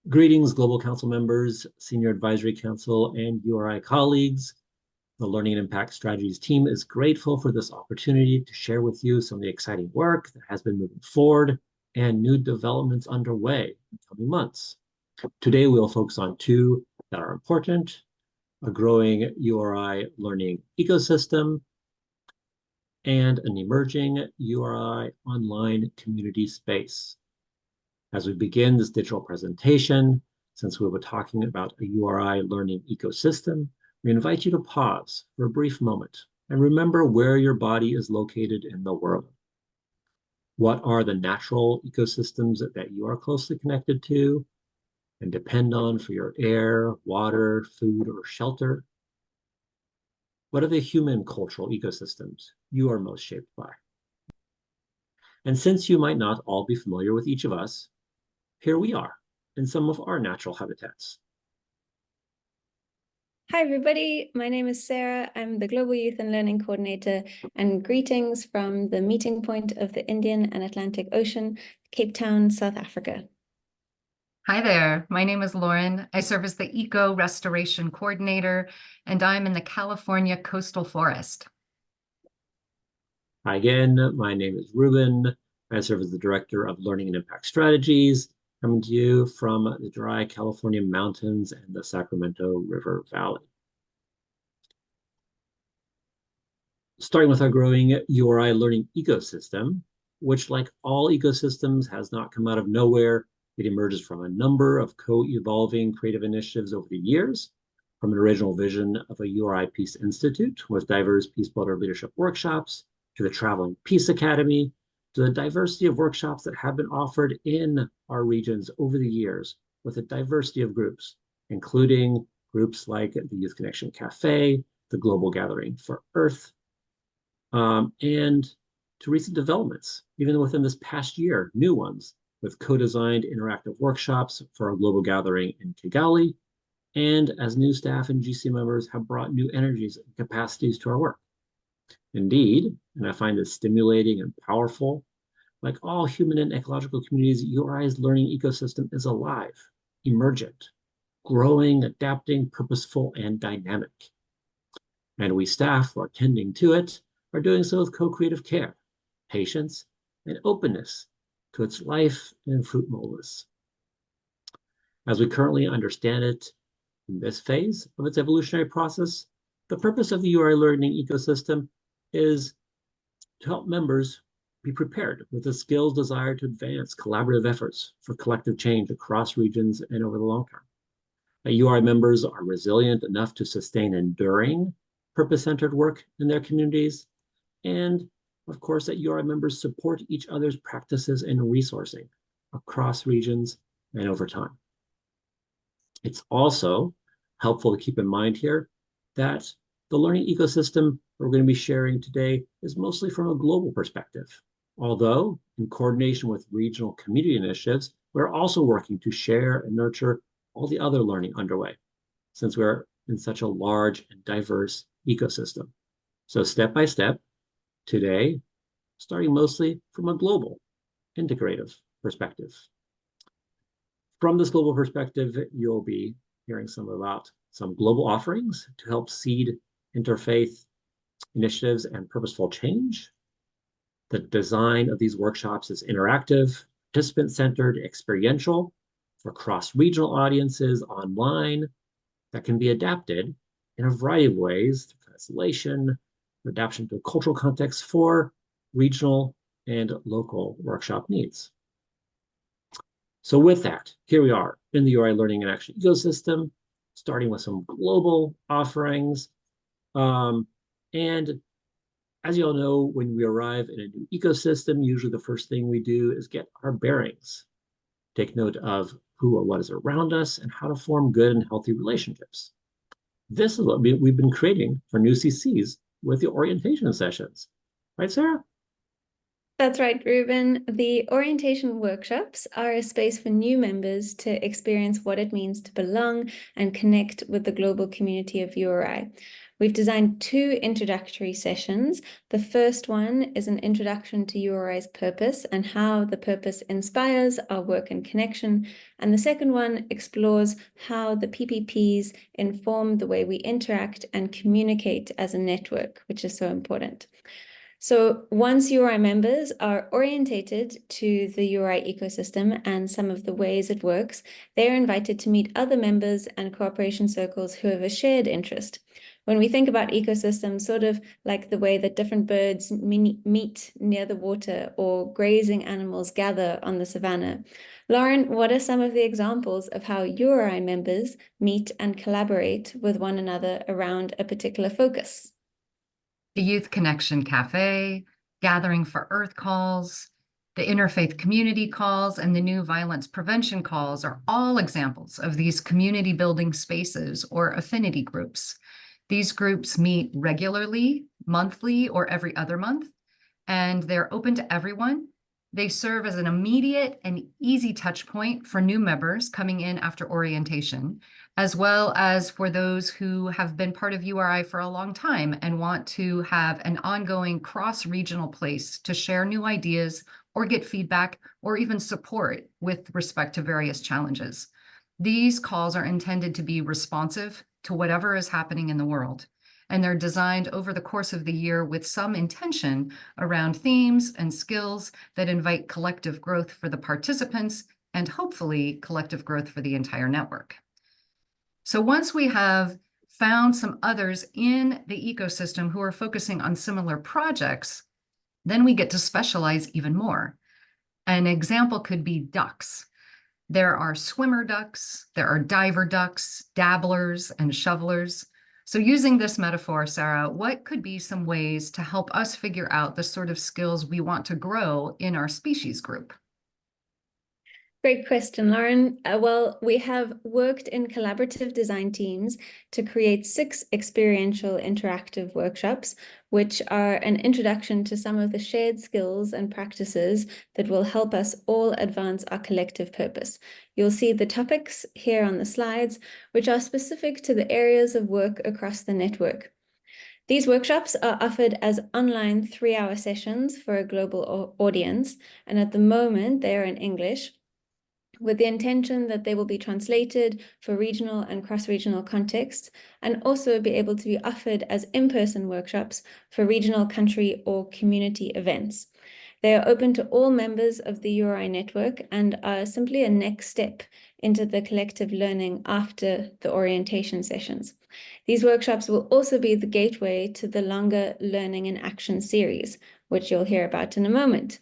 Greetings, Global Council members, Senior Advisory Council, and URI colleagues. The Learning and Impact Strategies team is grateful for this opportunity to share with you some of the exciting work that has been moving forward and new developments underway in the coming months. Today, we'll focus on two that are important: a growing URI learning ecosystem and an emerging URI online community space. As we begin this digital presentation, since we were talking about a URI learning ecosystem, we invite you to pause for a brief moment and remember where your body is located in the world. What are the natural ecosystems that you are closely connected to and depend on for your air, water, food, or shelter? What are the human cultural ecosystems you are most shaped by? And since you might not all be familiar with each of us, here we are in some of our natural habitats. Hi, everybody. My name is Sarah. I'm the Global Youth and Learning Coordinator, and greetings from the meeting point of the Indian and Atlantic Ocean, Cape Town, South Africa. Hi there. My name is Lauren. I serve as the Eco Restoration Coordinator, and I'm in the California Coastal Forest. Hi again. My name is Ruben. I serve as the Director of Learning and Impact Strategies, coming to you from the dry California mountains and the Sacramento River Valley. Starting with our growing URI learning ecosystem, which, like all ecosystems, has not come out of nowhere. It emerges from a number of co-evolving creative initiatives over the years, from an original vision of a URI Peace Institute with diverse peace builder leadership workshops, to the Traveling Peace Academy, to the diversity of workshops that have been offered in our regions over the years with a diversity of groups, including groups like the Youth Connection Cafe, the Global Gathering for Earth, and to recent developments, even within this past year, new ones, with co-designed interactive workshops for our global gathering in Kigali, and as new staff and GC members have brought new energies and capacities to our work. Indeed, and I find this stimulating and powerful, like all human and ecological communities, URI's learning ecosystem is alive, emergent, growing, adapting, purposeful, and dynamic. And we staff who are tending to it are doing so with co-creative care, patience, and openness to its life and fruitfulness. As we currently understand it in this phase of its evolutionary process, the purpose of the URI learning ecosystem is to help members be prepared with the skills desired to advance collaborative efforts for collective change across regions and over the long term. URI members are resilient enough to sustain enduring purpose-centered work in their communities, and of course, that URI members support each other's practices and resourcing across regions and over time. It's also helpful to keep in mind here that the learning ecosystem we're going to be sharing today is mostly from a global perspective, although in coordination with regional community initiatives, we're also working to share and nurture all the other learning underway, since we're in such a large and diverse ecosystem. So step by step, today, starting mostly from a global, integrative perspective. From this global perspective, you'll be hearing some about some global offerings to help seed interfaith initiatives and purposeful change. The design of these workshops is interactive, participant-centered, experiential for cross-regional audiences online that can be adapted in a variety of ways through translation, adaptation to a cultural context for regional and local workshop needs. So with that, here we are in the URI Learning and Action ecosystem, starting with some global offerings. And as you all know, when we arrive in a new ecosystem, usually the first thing we do is get our bearings, take note of who or what is around us and how to form good and healthy relationships. This is what we've been creating for new CCs with the orientation sessions. Right, Sarah? That's right, Ruben. The orientation workshops are a space for new members to experience what it means to belong and connect with the global community of URI. We've designed 2 introductory sessions. The first one is an introduction to URI's purpose and how the purpose inspires our work and connection. And the second one explores how the PPPs inform the way we interact and communicate as a network, which is so important. So once URI members are orientated to the URI ecosystem and some of the ways it works, they are invited to meet other members and cooperation circles who have a shared interest. When we think about ecosystems, sort of like the way that different birds meet near the water or grazing animals gather on the savannah. Lauren, what are some of the examples of how URI members meet and collaborate with one another around a particular focus? The Youth Connection Cafe, Gathering for Earth calls, the Interfaith Community calls, and the new violence prevention calls are all examples of these community building spaces or affinity groups. These groups meet regularly, monthly, or every other month, and they're open to everyone. They serve as an immediate and easy touch point for new members coming in after orientation, as well as for those who have been part of URI for a long time and want to have an ongoing cross-regional place to share new ideas or get feedback or even support with respect to various challenges. These calls are intended to be responsive to whatever is happening in the world, and they're designed over the course of the year with some intention around themes and skills that invite collective growth for the participants and hopefully collective growth for the entire network. So once we have found some others in the ecosystem who are focusing on similar projects, then we get to specialize even more. An example could be ducks. There are swimmer ducks, there are diver ducks, dabblers, and shovelers. So using this metaphor, Sarah, what could be some ways to help us figure out the sort of skills we want to grow in our species group? Great question, Lauren. Well, we have worked in collaborative design teams to create 6 experiential interactive workshops, which are an introduction to some of the shared skills and practices that will help us all advance our collective purpose. You'll see the topics here on the slides, which are specific to the areas of work across the network. These workshops are offered as online 3-hour sessions for a global audience, and at the moment they are in English, with the intention that they will be translated for regional and cross-regional contexts, and also be able to be offered as in-person workshops for regional, country, or community events. They are open to all members of the URI network and are simply a next step into the collective learning after the orientation sessions. These workshops will also be the gateway to the longer Learning in Action series, which you'll hear about in a moment.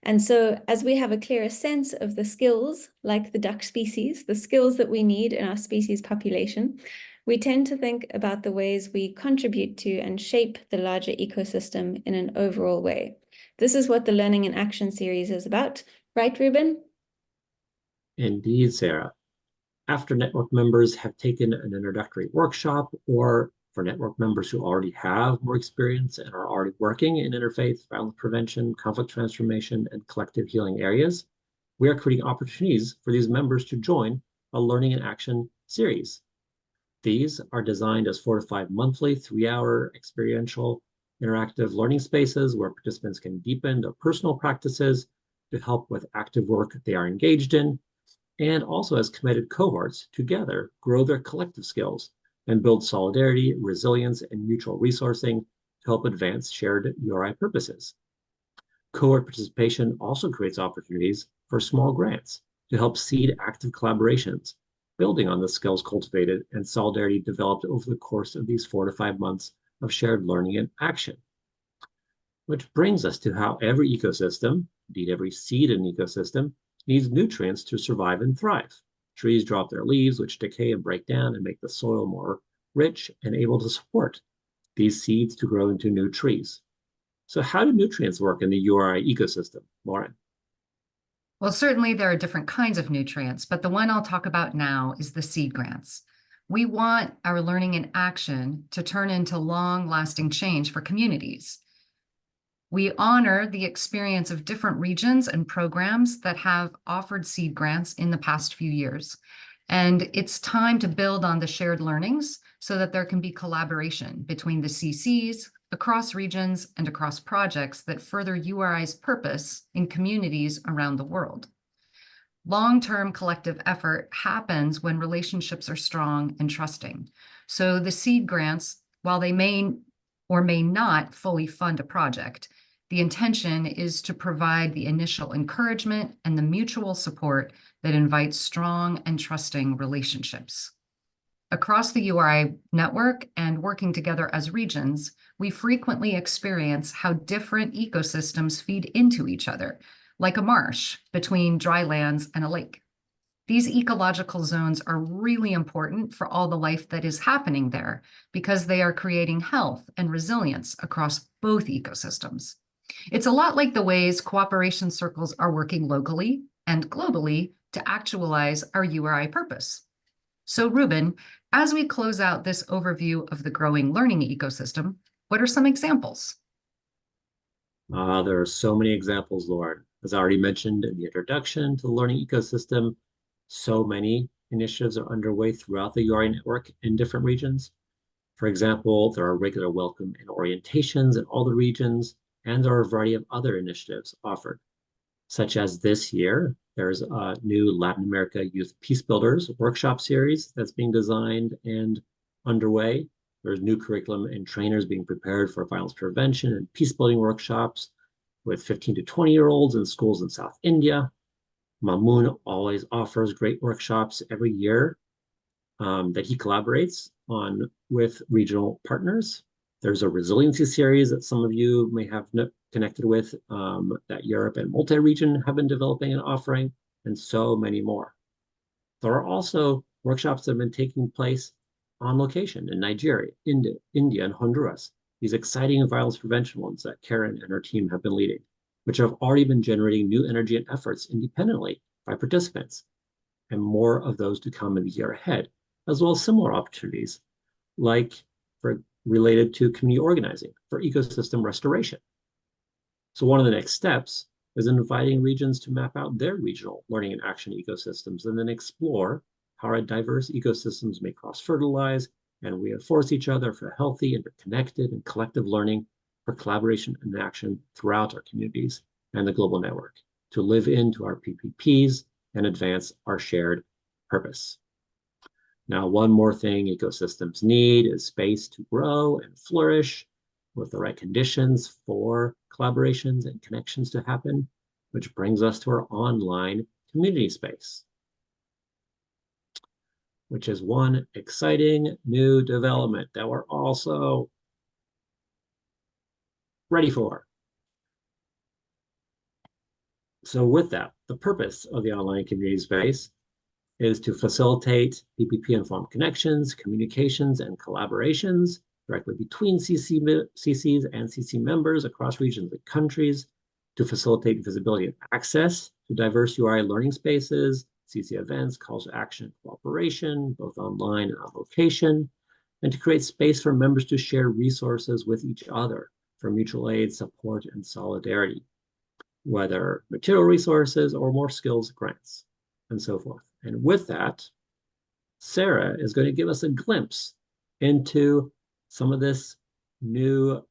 And so as we have a clearer sense of the skills, like the duck species, the skills that we need in our species population, we tend to think about the ways we contribute to and shape the larger ecosystem in an overall way. This is what the Learning in Action series is about. Right, Ruben? Indeed, Sarah. After network members have taken an introductory workshop, or for network members who already have more experience and are already working in interfaith, violence prevention, conflict transformation, and collective healing areas, we are creating opportunities for these members to join a Learning in Action series. These are designed as 4 to 5 monthly, 3-hour experiential interactive learning spaces where participants can deepen their personal practices to help with active work they are engaged in, and also as committed cohorts together grow their collective skills and build solidarity, resilience, and mutual resourcing to help advance shared URI purposes. Cohort participation also creates opportunities for small grants to help seed active collaborations, building on the skills cultivated and solidarity developed over the course of these 4 to 5 months of shared learning and action. Which brings us to how every ecosystem, indeed every seed in an ecosystem, needs nutrients to survive and thrive. Trees drop their leaves, which decay and break down and make the soil more rich and able to support these seeds to grow into new trees. So how do nutrients work in the URI ecosystem, Lauren? Well, certainly there are different kinds of nutrients, but the one I'll talk about now is the seed grants. We want our learning in action to turn into long-lasting change for communities. We honor the experience of different regions and programs that have offered seed grants in the past few years. And it's time to build on the shared learnings so that there can be collaboration between the CCs, across regions, and across projects that further URI's purpose in communities around the world. Long-term collective effort happens when relationships are strong and trusting. So the seed grants, while they may or may not fully fund a project, the intention is to provide the initial encouragement and the mutual support that invites strong and trusting relationships. Across the URI network and working together as regions, we frequently experience how different ecosystems feed into each other, like a marsh between dry lands and a lake. These ecological zones are really important for all the life that is happening there because they are creating health and resilience across both ecosystems. It's a lot like the ways cooperation circles are working locally and globally to actualize our URI purpose. So Ruben, as we close out this overview of the growing learning ecosystem, what are some examples? There are so many examples, Lauren. As I already mentioned in the introduction to the learning ecosystem, so many initiatives are underway throughout the URI network in different regions. For example, there are regular welcome and orientations in all the regions, and there are a variety of other initiatives offered, such as this year, there's a new Latin America Youth Peace Builders workshop series that's being designed and underway. There's new curriculum and trainers being prepared for violence prevention and peace building workshops with 15 to 20-year-olds in schools in South India. Mamoon always offers great workshops every year that he collaborates on with regional partners. There's a resiliency series that some of you may have connected with that Europe and multi-region have been developing and offering, and so many more. There are also workshops that have been taking place on location in Nigeria, India, and Honduras. These exciting violence prevention ones that Karen and her team have been leading, which have already been generating new energy and efforts independently by participants, and more of those to come in the year ahead, as well as similar opportunities like related to community organizing for ecosystem restoration. So one of the next steps is inviting regions to map out their regional learning and action ecosystems and then explore how our diverse ecosystems may cross-fertilize and reinforce each other for healthy, interconnected, and collective learning for collaboration and action throughout our communities and the global network to live into our PPPs and advance our shared purpose. Now, one more thing ecosystems need is space to grow and flourish with the right conditions for collaborations and connections to happen, which brings us to our online community space, which is one exciting new development that we're also ready for. So with that, the purpose of the online community space is to facilitate PPP-informed connections, communications, and collaborations directly between CCs and CC members across regions and countries, to facilitate visibility and access to diverse URI learning spaces, CC events, calls to action, and cooperation, both online and on location, and to create space for members to share resources with each other for mutual aid, support, and solidarity, whether material resources or more skills, grants, and so forth. And with that, Sarah is going to give us a glimpse into some of this new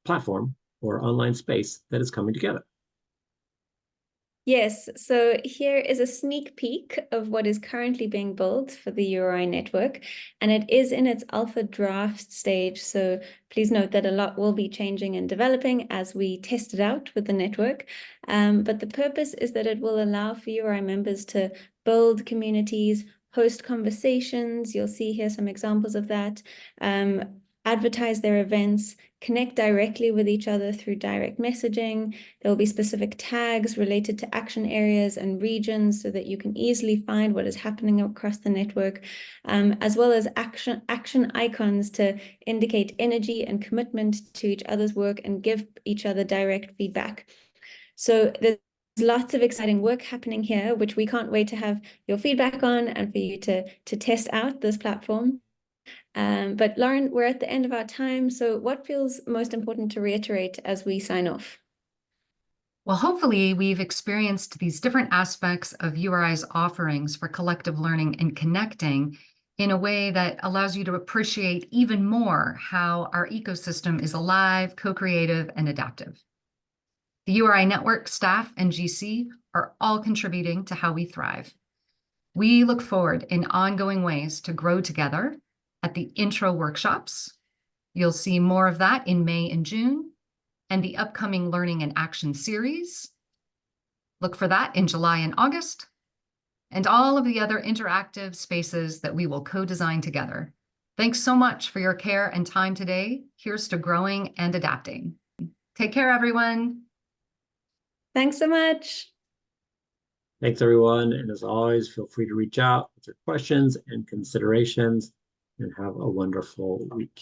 platform or online space that is coming together. Yes, so here is a sneak peek of what is currently being built for the URI network, and it is in its alpha draft stage. So please note that a lot will be changing and developing as we test it out with the network. But the purpose is that it will allow for URI members to build communities, host conversations. You'll see here some examples of that. Advertise their events, connect directly with each other through direct messaging. There will be specific tags related to action areas and regions so that you can easily find what is happening across the network, as well as action icons to indicate energy and commitment to each other's work and give each other direct feedback. So there's lots of exciting work happening here, which we can't wait to have your feedback on and for you to test out this platform. But Lauren, we're at the end of our time. So what feels most important to reiterate as we sign off? Well, hopefully we've experienced these different aspects of URI's offerings for collective learning and connecting in a way that allows you to appreciate even more how our ecosystem is alive, co-creative, and adaptive. The URI network, staff, and GC are all contributing to how we thrive. We look forward in ongoing ways to grow together at the intro workshops. You'll see more of that in May and June, and the upcoming Learning and Action series. Look for that in July and August, and all of the other interactive spaces that we will co-design together. Thanks so much for your care and time today. Here's to growing and adapting. Take care, everyone. Thanks so much. Thanks, everyone. And as always, feel free to reach out with your questions and considerations, and have a wonderful week.